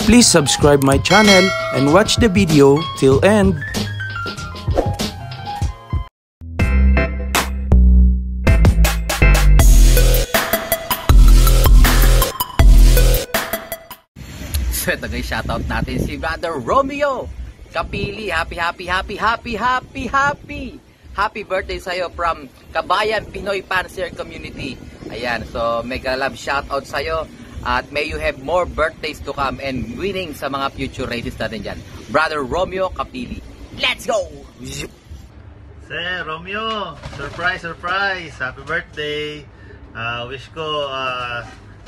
Please subscribe my channel and watch the video till end. So ito guys, shoutout natin si Brother Romeo Kapili. Happy birthday sa'yo from Kabayan Pinoy Panzer Community. Ayan, so mega love shoutout sa'yo. At may you have more birthdays to come and winning sa mga future races natin dyan. Brother Romeo Kapili. Let's go! Sir Romeo, surprise! Happy birthday! Wish ko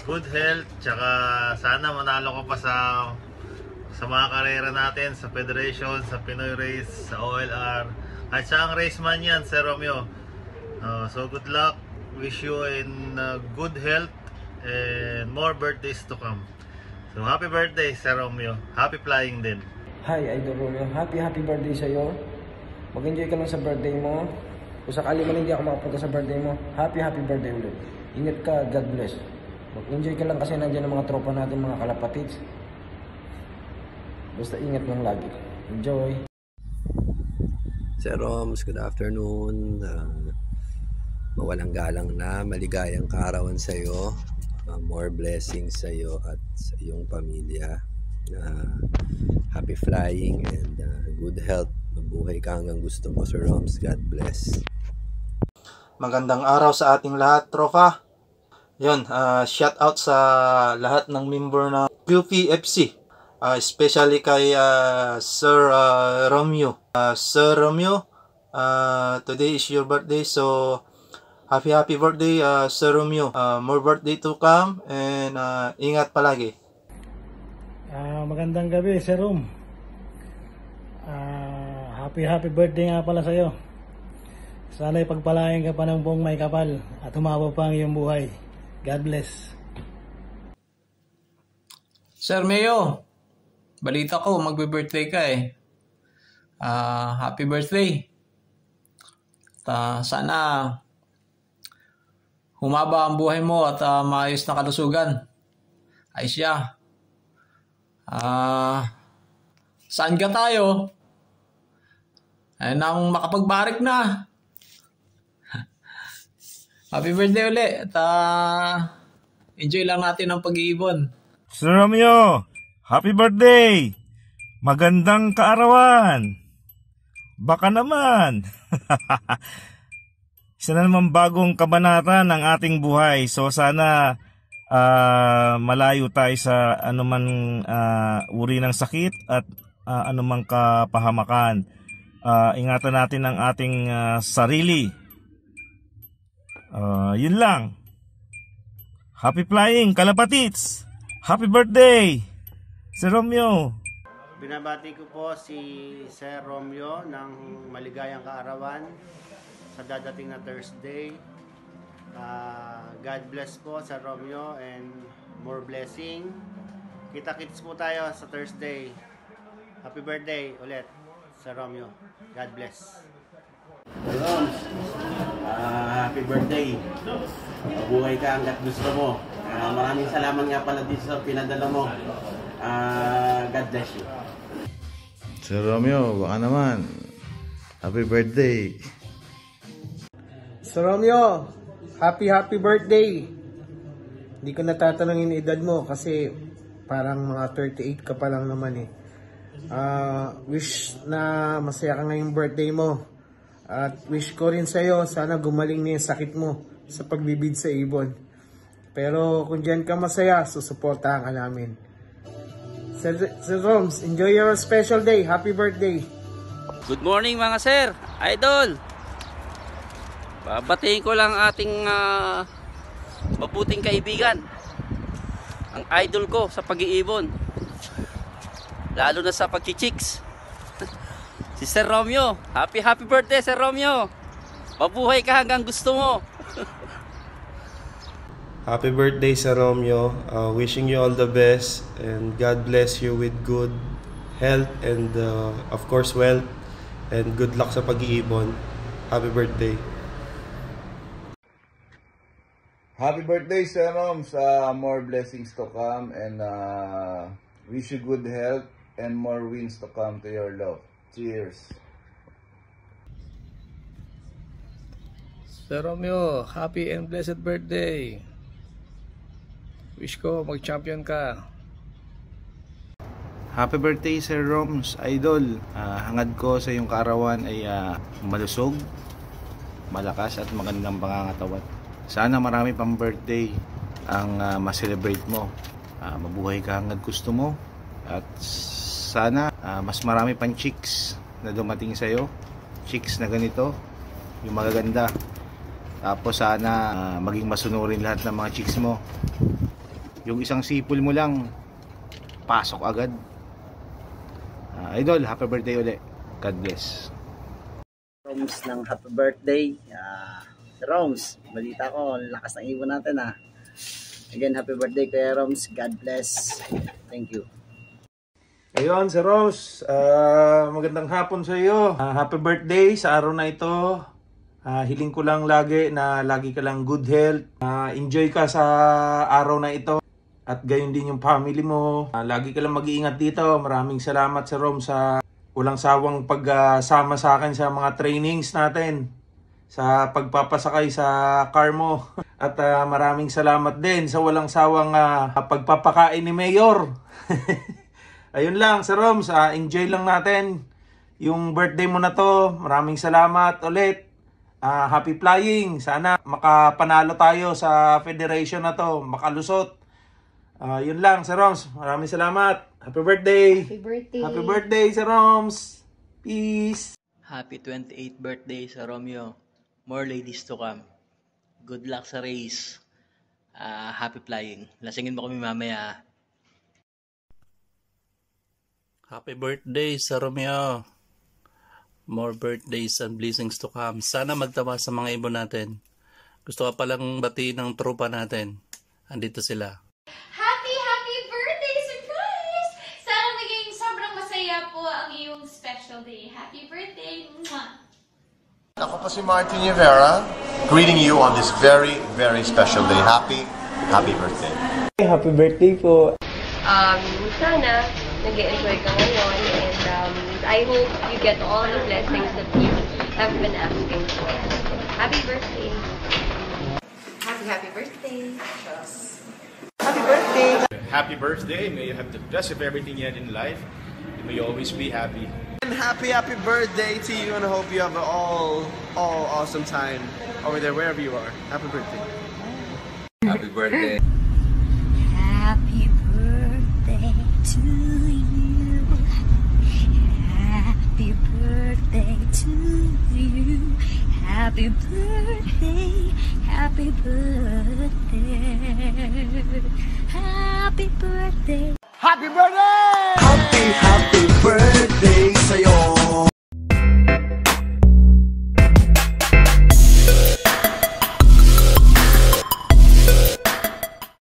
good health, tsaka sana manalo ka pa sa mga karera natin, sa Federation, sa Pinoy Race, sa OLR. At siya ang raceman yan, Sir Romeo. So good luck. Wish you in good health and more birthdays to come. So happy birthday, Sir Romeo. Happy flying din. Hi, Idol Romeo. Happy birthday sa'yo. Mag-enjoy ka lang sa birthday mo. Kung sakali man hindi ako makapunta sa birthday mo, happy birthday ulit. Ingat ka, God bless. Mag-enjoy ka lang kasi nandiyan ang mga tropa natin, mga kalapatids. Basta ingat lang lagi. Enjoy. Sir Roms, good afternoon. Mawalang galang na, maligayang kaarawan sa iyo. More blessings sa iyo at sa iyong pamilya. Happy flying and good health. Mabuhay ka hanggang gusto mo, Sir Roms. God bless. Magandang araw sa ating lahat, tropa. Yun, shout out sa lahat ng member ng QPFC. Especially kay Sir Romeo. Sir Romeo, today is your birthday, so happy birthday, Sir Romeo. More birthday to come and ingat palagi. Magandang gabi, Sir Rom. Happy birthday nga pala sa'yo. Sana'y pagpalain ka pa ng buong may kapal at humaba pa ang iyong buhay. God bless. Sir Mayo, balita ko magbe-birthday ka eh. Happy birthday. Sana humaba ang buhay mo at maayos na kalusugan. Ay siya. Saan ka tayo? Ay nang makapagbarik na. Happy birthday ulit. At enjoy lang natin ang pag-iibon. Sir Romeo, happy birthday! Magandang kaarawan! Baka naman! Isa na naman bagong kabanata ng ating buhay. So sana malayo tayo sa anuman uri ng sakit at anumang kapahamakan. Ingatan natin ang ating sarili. Yun lang. Happy flying, kalapatits! Happy birthday, Sir Romeo! Binabati ko po si Sir Romeo ng maligayang kaarawan sa dadating na Thursday. God bless po, Sir Romeo, and more blessing. Kita-kits po tayo sa Thursday. Happy birthday ulit, Sir Romeo. God bless. Happy birthday. Mabuhay ka hanggat gusto mo. Maraming salamat nga pala dito sa pinadala mo. God bless you. Sir Romeo, baka naman. Happy birthday. Sir Romeo, happy birthday. Hindi ko natatanungin edad mo kasi parang mga 38 ka pa lang naman eh. Wish na masaya ka ngayong birthday mo. At wish ko rin sa'yo, sana gumaling na yung sakit mo sa pagbibid sa ibon. Pero kung dyan ka masaya, susuportahan ka namin. Sir Roms, enjoy your special day. Happy birthday. Good morning mga sir, idol. Babatiin ko lang ating mabuting kaibigan. Ang idol ko sa pag-iibon. Lalo na sa pagchichicks. Si Sir Romeo. Happy birthday, Sir Romeo. Mabuhay ka hanggang gusto mo. Happy birthday, Sir Romeo. Wishing you all the best and God bless you with good health and of course wealth and good luck sa pag-iibon. Happy birthday. Happy birthday, Sir Roms. More blessings to come and Wish you good health and more wins to come to your love. Cheers! Sir Romeo, happy and blessed birthday. Wish ko mag-champion ka. Happy birthday Sir Roms, idol. Hangad ko sa iyong kaarawan ay malusog, malakas at magandang pangangatawan. Sana marami pang birthday ang ma-celebrate mo. Mabuhay ka hangad gusto mo. At sana mas marami pang chicks na dumating sa iyo. Chicks na ganito, yung magaganda. Tapos sana maging masunurin lahat ng mga chicks mo. Yung isang sipol mo lang, pasok agad. Idol, happy birthday ulit. God bless. Roms ng happy birthday. Roms, balita ko, lakas ng ibon natin Again, happy birthday Kuya Roms. God bless. Thank you. Ayun, Sir Roms, magandang hapon sa iyo. Happy birthday sa araw na ito. Hiling ko lang lagi na lagi ka lang good health. Enjoy ka sa araw na ito. At gayon din yung family mo. Lagi ka lang mag-iingat dito. Maraming salamat Sir Roms sa walang sawang pagsama sa akin sa mga trainings natin. Sa pagpapasakay sa car mo. At maraming salamat din sa walang sawang pagpapakain ni Mayor. Ayun lang Sir Roms, enjoy lang natin yung birthday mo na to. Maraming salamat ulit. Happy flying. Sana makapanalo tayo sa federation na to, makalusot. Yun lang Sir Roms, maraming salamat. Happy birthday. Happy birthday. Happy birthday Sir Roms. Peace. Happy 28th birthday sa Romeo. More ladies to come. Good luck sa race. Happy flying. Lasingin mo kami mamaya. Happy birthday sa Romeo. More birthdays and blessings to come. Sana magtawa sa mga ibon natin. Gusto ka palang batiin ng tropa natin. Andito sila. Happy birthday, surprise! Sana maging sobrang masaya po ang iyong special day. Happy birthday! Mwah! Ako po si Martin Rivera, greeting you on this very, very special day. Happy birthday. Happy birthday po. Sana nag-enjoy ka ngayon and I hope you get all the blessings that you have been asking for. Happy birthday. Happy birthday. Happy birthday. Happy birthday. May you have the best of everything you had in life. May you always be happy. And happy birthday to you, and I hope you have an all awesome time over there wherever you are. Happy birthday. Happy birthday. Happy birthday to you. Happy birthday to you. Happy birthday. Happy birthday. Happy birthday. Happy birthday. Happy birthday.